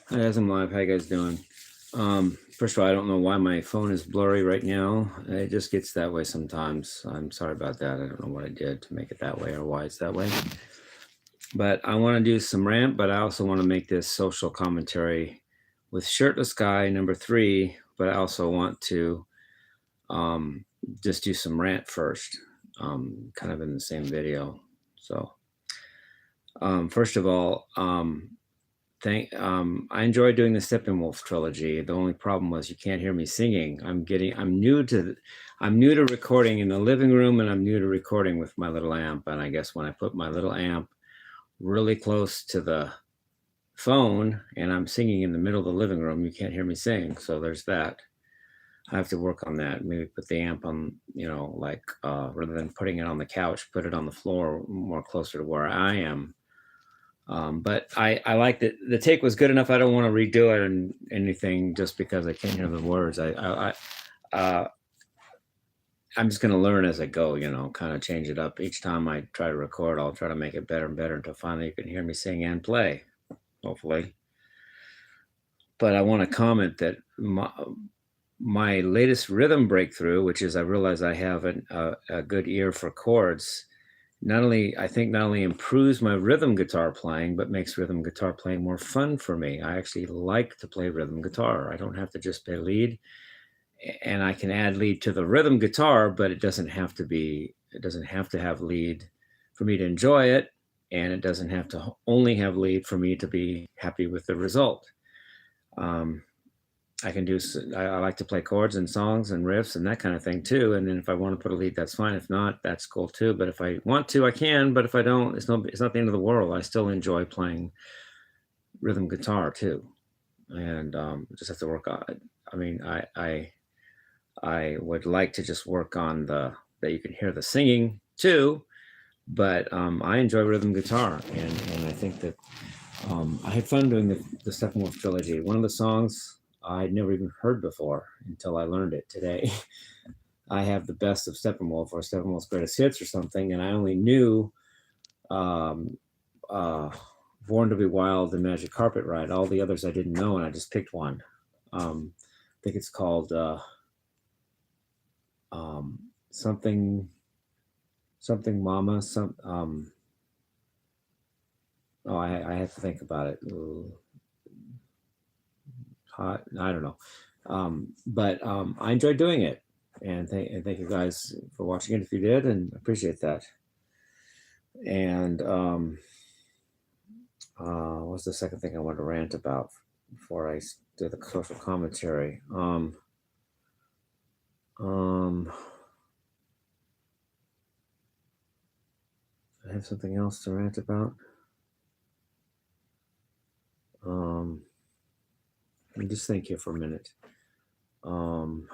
Hi guys, I'm live. How you guys doing? First of all, I don't know why my phone is blurry right now. It just gets that way sometimes. I'm sorry about that. I don't know what I did to make it that way or why it's that way. But I want to do some rant, but I also want to make this social commentary with Shirtless Guy #3. But I also want to just do some rant first, kind of in the same video. So first of all, I enjoyed doing the Steppenwolf trilogy. The only problem was you can't hear me singing. I'm new to recording in the living room, and I'm new to recording with my little amp. And I guess when I put my little amp really close to the phone and I'm singing in the middle of the living room, you can't hear me sing. So there's that. I have to work on that. Maybe put the amp on, like rather than putting it on the couch, put it on the floor more closer to where I am. But I like that the take was good enough. I don't want to redo it and anything just because I can't hear the words. I'm just going to learn as I go, kind of change it up. Each time I try to record, I'll try to make it better and better until finally you can hear me sing and play, hopefully. But I want to comment that my latest rhythm breakthrough, which is I realize I have a good ear for chords, not only improves my rhythm guitar playing, but makes rhythm guitar playing more fun for me. I actually like to play rhythm guitar. I don't have to just play lead, and I can add lead to the rhythm guitar, but it doesn't have to have lead for me to enjoy it, and it doesn't have to only have lead for me to be happy with the result. I like to play chords and songs and riffs and that kind of thing too. And then if I want to put a lead, that's fine. If not, that's cool too. But if I want to, I can. But if I don't, it's not the end of the world. I still enjoy playing rhythm guitar too, and just have to work on it. I mean, I would like to just work on that you can hear the singing too. But I enjoy rhythm guitar, and I think that I had fun doing the Steppenwolf trilogy. One of the songs I'd never even heard before until I learned it today. I have the best of Steppenwolf or Steppenwolf's greatest hits or something, and I only knew Born to Be Wild and Magic Carpet Ride. All the others I didn't know, and I just picked one. I think it's called something Mama. I have to think about it. I don't know. But I enjoyed doing it, and thank you guys for watching it if you did, and appreciate that. And what's the second thing I wanted to rant about before I do the social commentary? I have something else to rant about. Let me just think here for a minute. Oh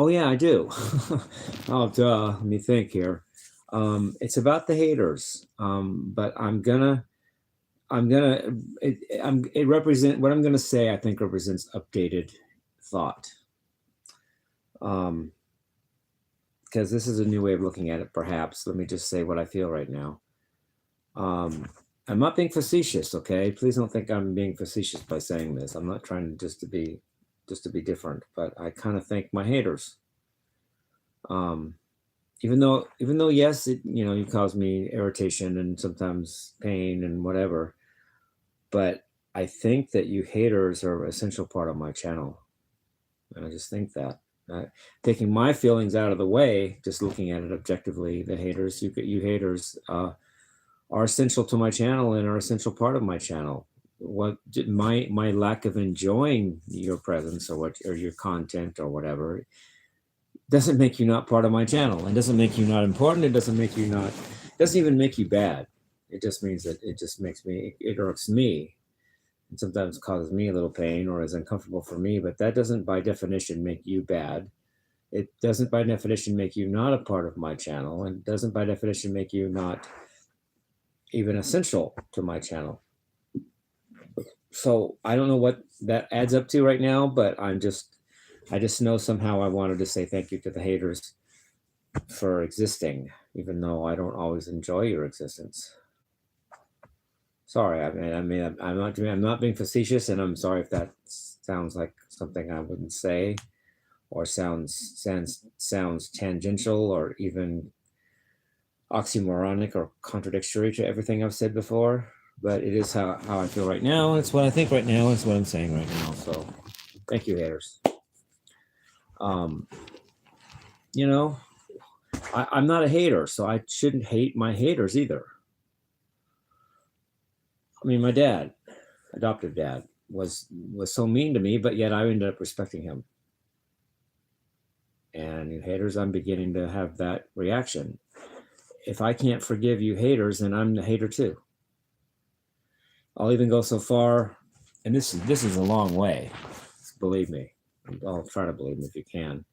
yeah, I do. Oh duh. Let me think here. It's about the haters. But what I'm gonna say, I think represents updated thought. Because this is a new way of looking at it, perhaps. Let me just say what I feel right now. I'm not being facetious, okay? Please don't think I'm being facetious by saying this. I'm not trying just to be different, but I kind of think my haters. Even though yes, you cause me irritation and sometimes pain and whatever, but I think that you haters are an essential part of my channel. And I just think that. Taking my feelings out of the way, just looking at it objectively, the haters, you haters are essential to my channel and are essential part of my channel. What my lack of enjoying your presence or your content or whatever doesn't make you not part of my channel, and doesn't make you not important. It doesn't even make you bad. It just means that it irks me, and sometimes causes me a little pain or is uncomfortable for me, but that doesn't by definition make you bad. It doesn't by definition make you not a part of my channel, and doesn't by definition make you not even essential to my channel. So I don't know what that adds up to right now, but I'm just I just know somehow I wanted to say thank you to the haters for existing, even though I don't always enjoy your existence. Sorry, I'm not being facetious, and I'm sorry if that sounds like something I wouldn't say, or sounds tangential, or even oxymoronic or contradictory to everything I've said before. But it is how I feel right now. It's what I think right now. It's what I'm saying right now. So, thank you, haters. You know, I'm not a hater, so I shouldn't hate my haters either. I mean, my dad, adoptive dad, was so mean to me, but yet I ended up respecting him. And you haters, I'm beginning to have that reaction. If I can't forgive you haters, then I'm the hater too. I'll even go so far, and this is a long way. Believe me. I'll try to believe me if you can.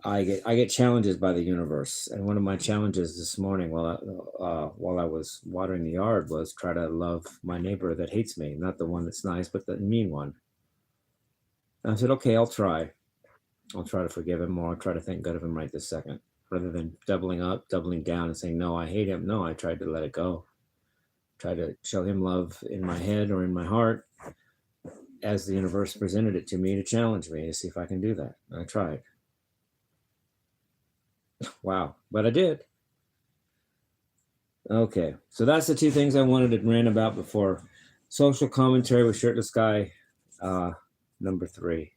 I get challenges by the universe, and one of my challenges this morning while I was watering the yard was try to love my neighbor that hates me, not the one that's nice, but the mean one. And I said, okay, I'll try. I'll try to forgive him, or I'll try to think good of him right this second, rather than doubling up, doubling down, and saying, no, I hate him. No, I tried to let it go. Try to show him love in my head or in my heart as the universe presented it to me to challenge me to see if I can do that. And I tried. Wow, but I did. Okay, so that's the two things I wanted to rant about before social commentary with Shirtless Guy, number 3.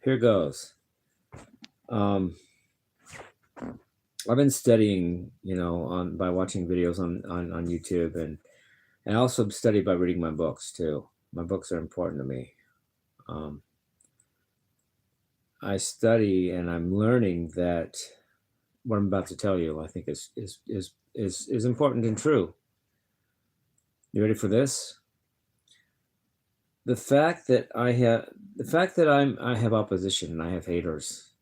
Here goes. I've been studying, by watching videos on YouTube, and I also study by reading my books too. My books are important to me. I study, and I'm learning that what I'm about to tell you, I think is important and true. You ready for this? The fact that I have opposition and I have haters.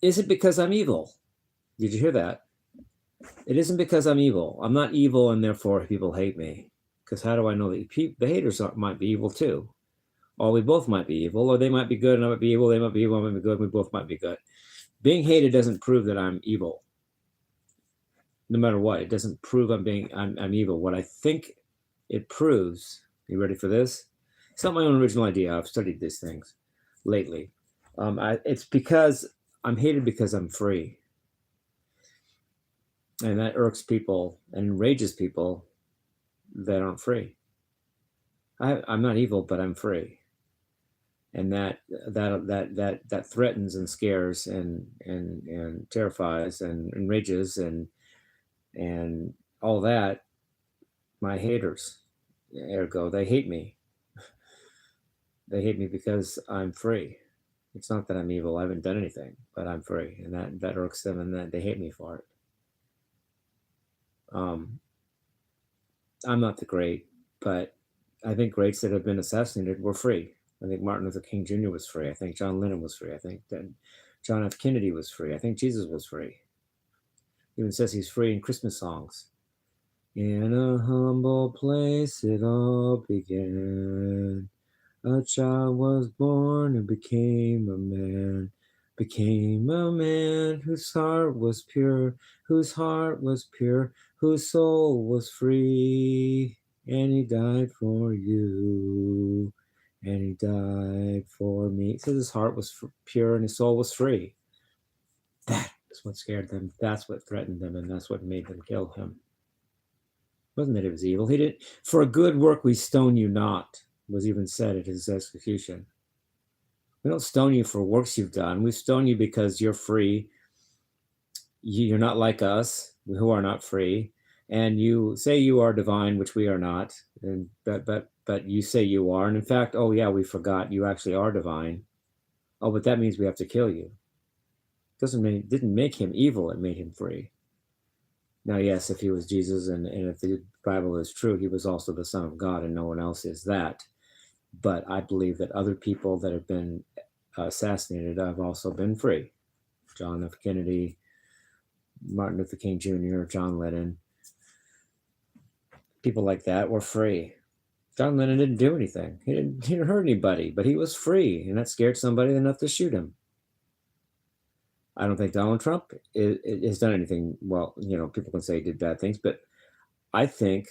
Is it because I'm evil? Did you hear that? It isn't because I'm evil. I'm not evil, and therefore people hate me. Because how do I know that the haters might be evil too? Or we both might be evil, or they might be good and I might be evil, they might be evil, I might be good, we both might be good. Being hated doesn't prove that I'm evil. No matter what, it doesn't prove I'm evil. What I think it proves, you ready for this? It's not my own original idea. I've studied these things lately. It's because I'm hated because I'm free. And that irks people and enrages people that aren't free. I'm not evil, but I'm free. And that threatens and scares and terrifies and enrages and all that my haters. Ergo, they hate me. They hate me because I'm free. It's not that I'm evil. I haven't done anything, but I'm free, and that irks them, and that they hate me for it. I'm not the great, but I think greats that have been assassinated were free. I think Martin Luther King Jr. was free. I think John Lennon was free. I think that John F. Kennedy was free. I think Jesus was free. Even says he's free in Christmas songs. In a humble place it all began. A child was born and became a man. Became a man whose heart was pure, whose heart was pure, whose soul was free. And he died for you. And he died for me. He says his heart was pure and his soul was free. That is what scared them. That's what threatened them, and that's what made them kill him. It wasn't that it was evil. He didn't. For a good work we stone you not, was even said at his execution. We don't stone you for works you've done. We stone you because you're free. You're not like us, who are not free. And you say you are divine, which we are not. And but you say you are. And in fact, oh yeah, we forgot you actually are divine. Oh, but that means we have to kill you. It didn't make him evil, it made him free. Now, yes, if he was Jesus and if the Bible is true, he was also the Son of God, and no one else is that. But I believe that other people that have been assassinated have also been free. John F. Kennedy, Martin Luther King Jr., John Lennon, people like that were free. John Lennon didn't do anything. He didn't hurt anybody, but he was free, and that scared somebody enough to shoot him. I don't think Donald Trump has done anything. Well, people can say he did bad things, but I think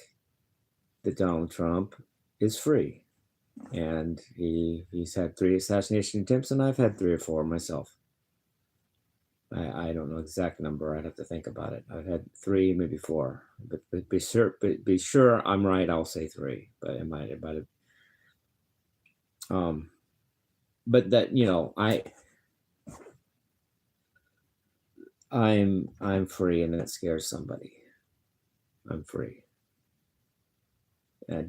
that Donald Trump is free, and he's had 3 assassination attempts, and I've had 3 or 4 myself. I don't know the exact number. I'd have to think about it. I've had 3, maybe 4, but be sure I'm right. I'll say 3, but it might have. But that I'm free, and that scares somebody. I'm free. I'm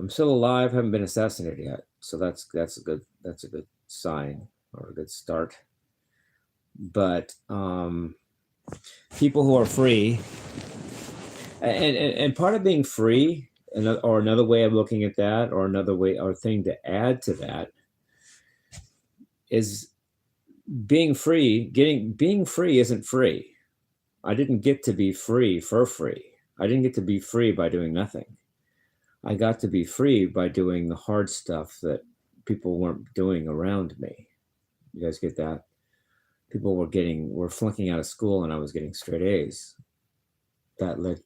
still alive. Haven't been assassinated yet, so that's a good sign, or a good start. But people who are free, and part of being free, or another way of looking at that, or another way or thing to add to that, is being free. Being free isn't free. I didn't get to be free for free. I didn't get to be free by doing nothing. I got to be free by doing the hard stuff that people weren't doing around me. You guys get that? People were flunking out of school, and I was getting straight A's. That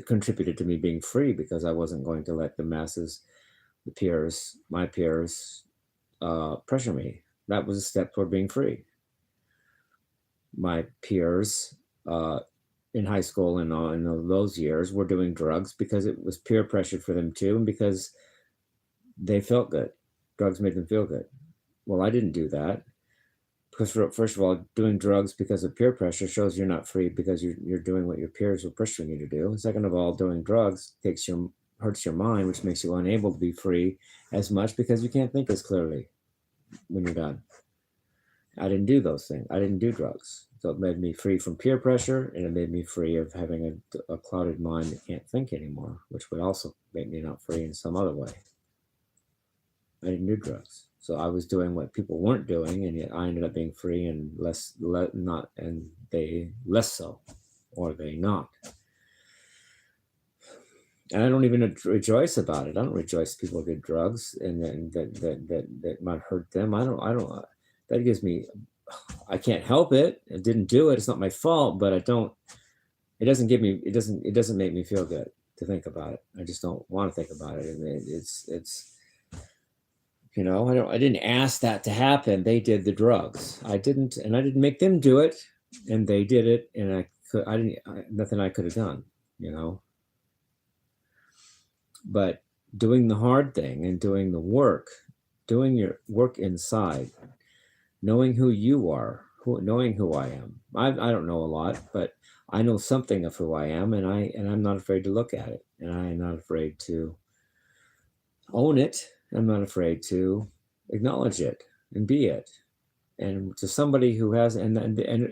contributed to me being free, because I wasn't going to let the masses, my peers, pressure me. That was a step toward being free. My peers in high school and in those years were doing drugs because it was peer pressure for them too, and because they felt good. Drugs made them feel good. Well, I didn't do that, because first of all, doing drugs because of peer pressure shows you're not free, because you're doing what your peers were pushing you to do. And second of all, doing drugs hurts your mind, which makes you unable to be free as much, because you can't think as clearly when you're done. I didn't do those things. I didn't do drugs. So it made me free from peer pressure, and it made me free of having a clouded mind that can't think anymore, which would also make me not free in some other way. I didn't do drugs. So I was doing what people weren't doing, and yet I ended up being free, and they less so, or they not. And I don't even rejoice about it. I don't rejoice people did drugs and that might hurt them. I don't. That gives me. I can't help it. I didn't do it. It's not my fault. But it doesn't give me. It doesn't make me feel good to think about it. I just don't want to think about it. And it's. I didn't ask that to happen. They did the drugs. I didn't make them do it, and they did it. And nothing I could have done. But doing the hard thing and doing the work, doing your work inside, knowing who you are, knowing who I am. I don't know a lot, but I know something of who I am, and I'm not afraid to look at it, and I'm not afraid to own it. I'm not afraid to acknowledge it and be it. And to somebody who has, and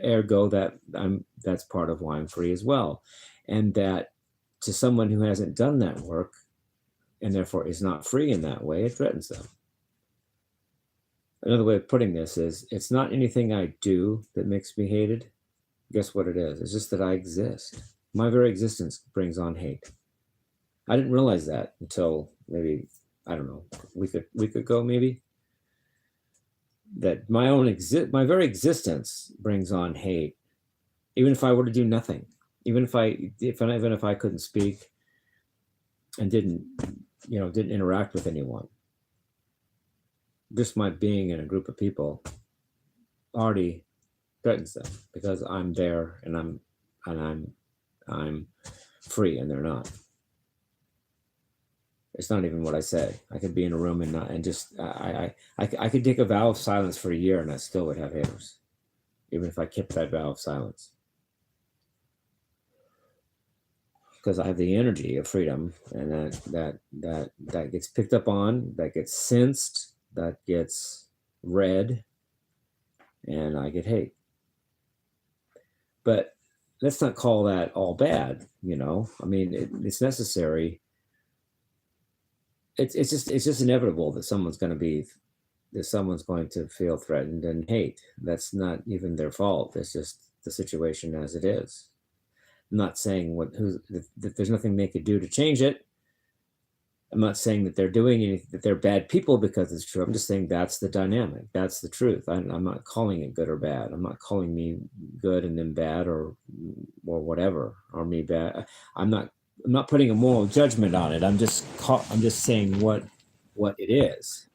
ergo that's part of why I'm free as well. And that to someone who hasn't done that work, and therefore is not free in that way, it threatens them. Another way of putting this is, it's not anything I do that makes me hated. Guess what it is? It's just that I exist. My very existence brings on hate. I didn't realize that until maybe, I don't know, a week ago maybe. That my very existence brings on hate, even if I were to do nothing, even if I couldn't speak and didn't interact with anyone. Just my being in a group of people already threatens them, because I'm there and I'm free and they're not. It's not even what I say. I could be in a room I could take a vow of silence for a year, and I still would have haters, even if I kept that vow of silence. Because I have the energy of freedom, and that gets picked up on, that gets sensed, that gets read, and I get hate. But let's not call that all bad. I mean, it's necessary. It's just inevitable that someone's going to be someone's going to feel threatened and hate. That's not even their fault. It's just the situation as it is. I'm not saying that there's nothing they could do to change it. I'm not saying that they're doing anything, that they're bad people because it's true. I'm just saying that's the dynamic. That's the truth. I'm not calling it good or bad. I'm not calling me good and them bad or whatever, or me bad. I'm not putting a moral judgment on it. I'm just saying what it is.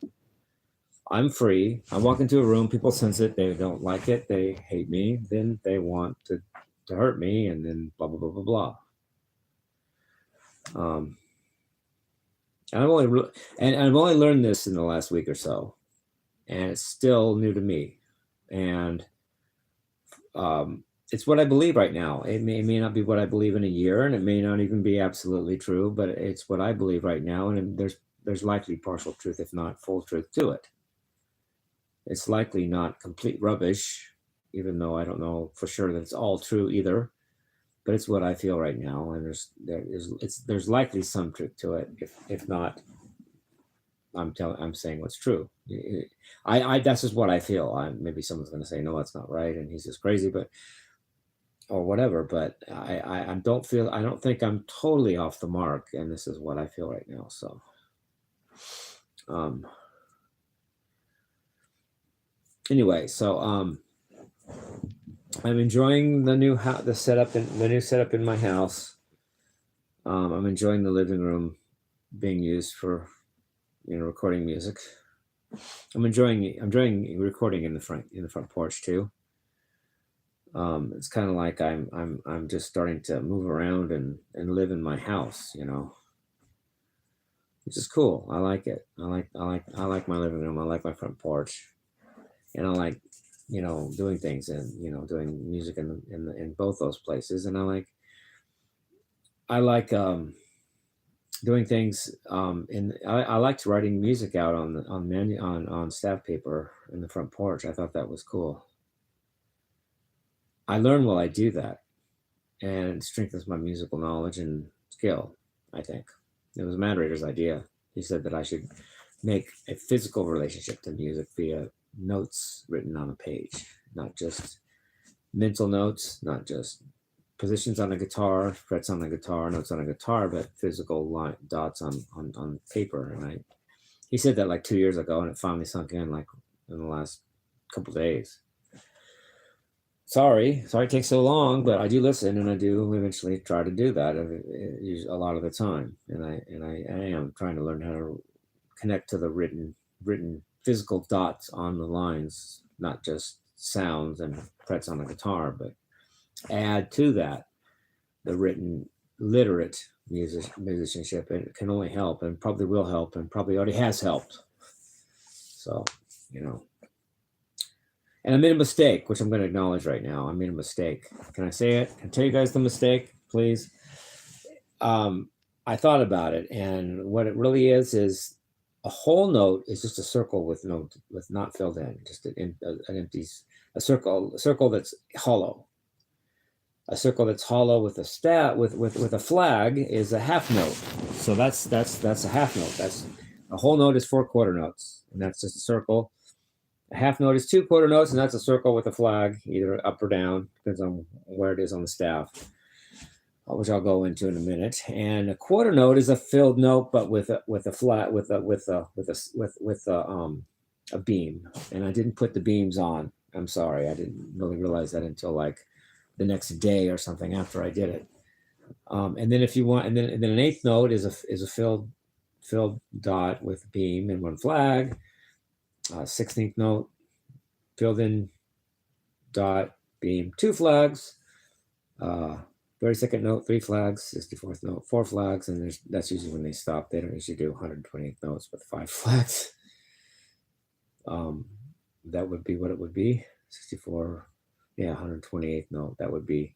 I'm free. I walk into a room, people sense it, they don't like it, they hate me, then they want to hurt me, and then blah blah blah blah blah. And I've only learned this in the last week or so, and it's still new to me. And it's what I believe right now. It may not be what I believe in a year, and it may not even be absolutely true, but it's what I believe right now. And there's likely partial truth, if not full truth, to it. It's likely not complete rubbish, even though I don't know for sure that it's all true either. But it's what I feel right now, and there's likely some truth to it. If not, I'm saying what's true. That's just what I feel. Maybe someone's going to say no, that's not right, and he's just crazy, or whatever. But I don't think I'm totally off the mark, and this is what I feel right now. So, anyway, so I'm enjoying the new setup in my house. I'm enjoying the living room being used for, recording music. I'm enjoying recording in the front porch too. It's kind of like I'm just starting to move around and live in my house, which is cool. I like it. I like my living room. I like my front porch, and I like, doing things and, doing music in both those places. And I like doing things I liked writing music out on staff paper in the front porch. I thought that was cool. I learn while I do that, and it strengthens my musical knowledge and skill, I think. It was Moderator's idea. He said that I should make a physical relationship to music via notes written on a page, not just mental notes, not just positions on a guitar, frets on the guitar, notes on a guitar, but physical dots on paper. And he said that like 2 years ago, and it finally sunk in like in the last couple of days. Sorry it takes so long, but I do listen, and I do eventually try to do that a lot of the time. And I am trying to learn how to connect to the written physical dots on the lines, not just sounds and frets on the guitar, but add to that the written literate musicianship. And it can only help, and probably will help, and probably already has helped. So, and I made a mistake, which I'm going to acknowledge right now. I made a mistake. Can I say it? Can I tell you guys the mistake, please? I thought about it, and what it really is a whole note is just a circle with not filled in, just an empty, a circle that's hollow. A circle that's hollow with a flag is a half note. So that's a half note. That's a whole note is 4 quarter notes, and that's just a circle. A half note is 2 quarter notes, and that's a circle with a flag, either up or down, depends on where it is on the staff, which I'll go into in a minute. And a quarter note is a filled note, but with a beam. And I didn't put the beams on. I'm sorry, I didn't really realize that until like the next day or something after I did it. And then if you want, and then an eighth note is a filled dot with beam and 1 flag. 16th note, filled in dot, beam, 2 flags. 32nd note, 3 flags. 64th note, 4 flags. And that's usually when they stop. They don't usually do 128th notes with 5 flags. That would be what it would be. 64, 128th note. That would be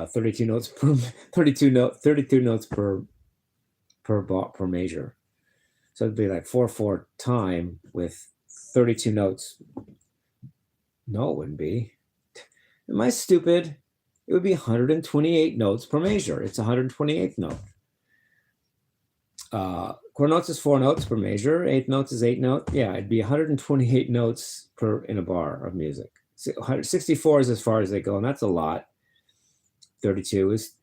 32 notes per 32 notes per measure. So it'd be like 4/4 time with 32 notes. No, it wouldn't be. Am I stupid? It would be 128 notes per measure. It's 128th note. quarter notes is 4 notes per measure. Eighth notes is 8 notes. Yeah, it'd be 128 notes in a bar of music. 164 is as far as they go, and that's a lot. 32 is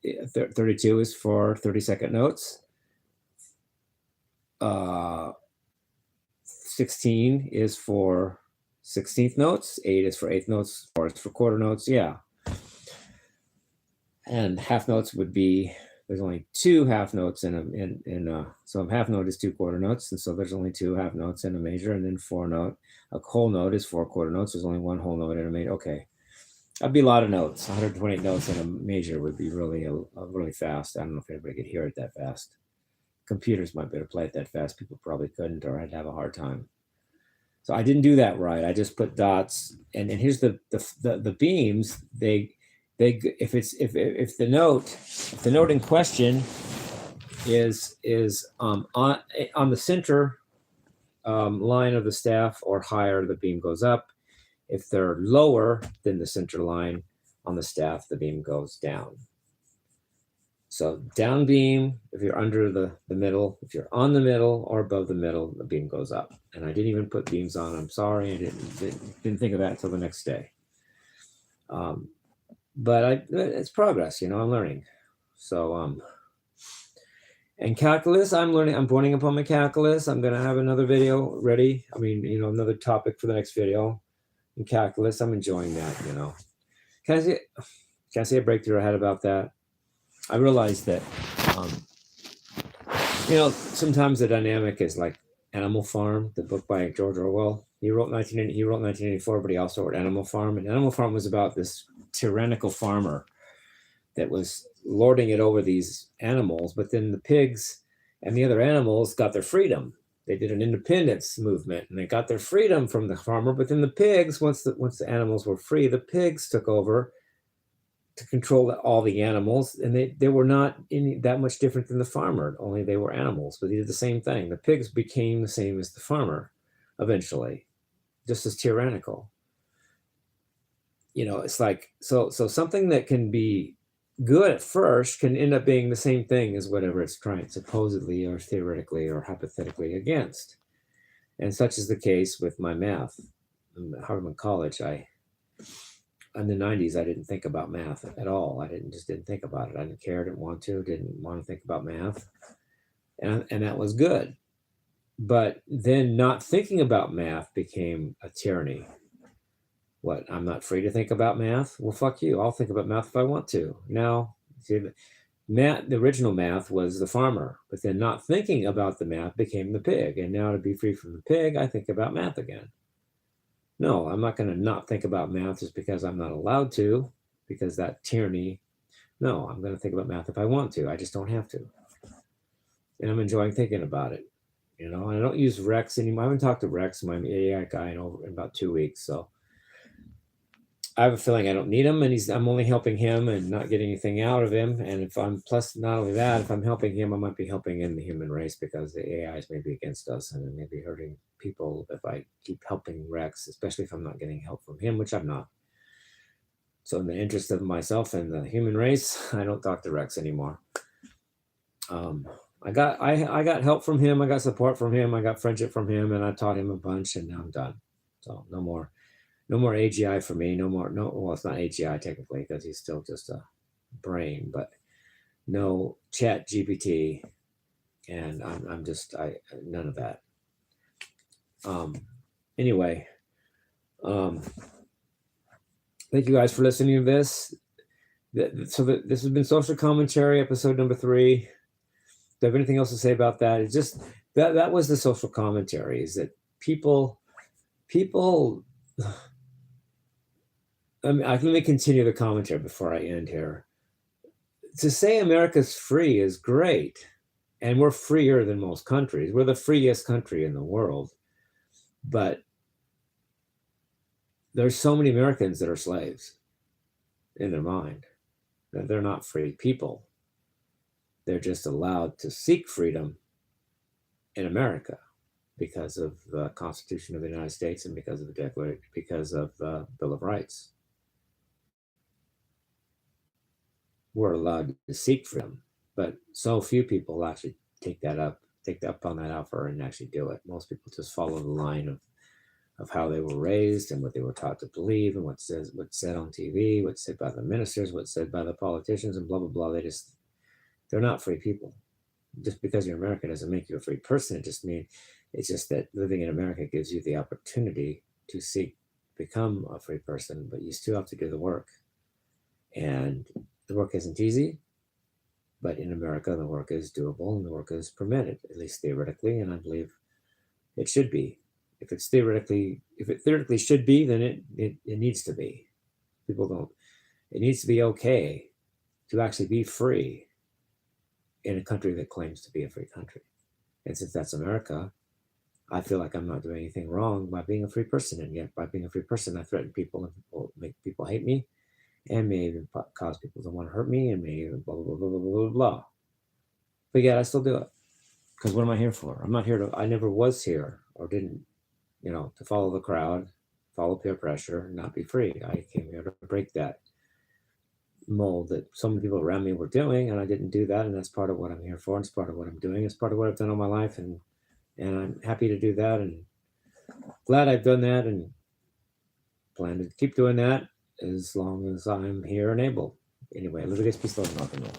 for 30-second notes. 16 is for 16th notes. 8 is for 8th notes. 4 is for quarter notes. Yeah. And half notes would be, there's only 2 half notes so a half note is 2 quarter notes, and so there's only 2 half notes in a measure, and then 4 note. A whole note is 4 quarter notes. There's only 1 whole note in a measure. Okay, that'd be a lot of notes. 128 notes in a measure would be really really fast. I don't know if anybody could hear it that fast. Computers might be able to play it that fast. People probably couldn't, or I'd have a hard time. So I didn't do that right. I just put dots, and here's the beams. If the note in question is on the center line of the staff or higher, the beam goes up. If they're lower than the center line on the staff, the beam goes down. So down beam, if you're under the middle, if you're on the middle or above the middle, the beam goes up. And I didn't even put beams on. I'm sorry, I didn't think of that until the next day. But it's progress, I'm learning. So, and calculus, I'm boarding up on my calculus. I'm going to have another video ready. Another topic for the next video. In calculus, I'm enjoying that, Can I say a breakthrough I had about that? I realized that, sometimes the dynamic is like Animal Farm, the book by George Orwell. He wrote 1984, but he also wrote Animal Farm. And Animal Farm was about this tyrannical farmer that was lording it over these animals. But then the pigs and the other animals got their freedom. They did an independence movement, and they got their freedom from the farmer. But then the pigs, once the animals were free, the pigs took over to control all the animals, and they were not that much different than the farmer, only they were animals, but they did the same thing. The pigs became the same as the farmer eventually, just as tyrannical. It's like, so something that can be good at first can end up being the same thing as whatever it's trying supposedly or theoretically or hypothetically against. And such is the case with my math. In Harvard College, in the 90s, I didn't think about math at all. I didn't think about it. I didn't care, didn't want to think about math. And that was good. But then not thinking about math became a tyranny. What, I'm not free to think about math? Well, fuck you. I'll think about math if I want to. Now, see, the original math was the farmer, but then not thinking about the math became the pig. And now to be free from the pig, I think about math again. No, I'm not going to not think about math just because I'm not allowed to, because that tyranny. No, I'm going to think about math if I want to. I just don't have to. And I'm enjoying thinking about it. And I don't use Rex anymore. I haven't talked to Rex, my AI guy, in about 2 weeks. So I have a feeling I don't need him, and I'm only helping him and not getting anything out of him. And plus not only that, if I'm helping him, I might be helping in the human race, because the AIs may be against us and it may be hurting people if I keep helping Rex, especially if I'm not getting help from him, which I'm not. So in the interest of myself and the human race, I don't talk to Rex anymore. I got help from him. I got support from him. I got friendship from him, and I taught him a bunch, and now I'm done. So no more AGI for me. Well, it's not AGI technically, because he's still just a brain, but no Chat GPT, and I'm just none of that. Anyway, thank you guys for listening to this. This has been Social Commentary, episode number 3. Do I have anything else to say about that? It's just that was the social commentary, is that people. Let me continue the commentary before I end here. To say America's free is great, and we're freer than most countries. We're the freest country in the world, but there's so many Americans that are slaves in their mind. They're not free people. They're just allowed to seek freedom in America because of the Constitution of the United States and because of the Declaration, because of the Bill of Rights. We're allowed to seek freedom, but so few people actually take that up take up on that offer and actually do it. Most people just follow the line of how they were raised and what they were taught to believe and what's said on TV, what's said by the ministers, what's said by the politicians, and blah blah blah. They're not free people. Just because you're American doesn't make you a free person. It's just that living in America gives you the opportunity to become a free person, but you still have to do the work. And the work isn't easy, but in America, the work is doable and the work is permitted, at least theoretically, and I believe it should be. If it theoretically should be, then it needs to be. It needs to be okay to actually be free in a country that claims to be a free country. And since that's America, I feel like I'm not doing anything wrong by being a free person. And yet by being a free person, I threaten people and will make people hate me and may even cause people to want to hurt me and may even blah, blah, blah, blah, blah, blah, blah. But yet I still do it. Because what am I here for? I never was here or didn't, to follow the crowd, follow peer pressure, not be free. I came here to break that mold that so many people around me were doing, and I didn't do that. And that's part of what I'm here for. And it's part of what I'm doing. It's part of what I've done all my life. And I'm happy to do that and glad I've done that and plan to keep doing that as long as I'm here and able. Anyway, live, peace, love, and rock and roll.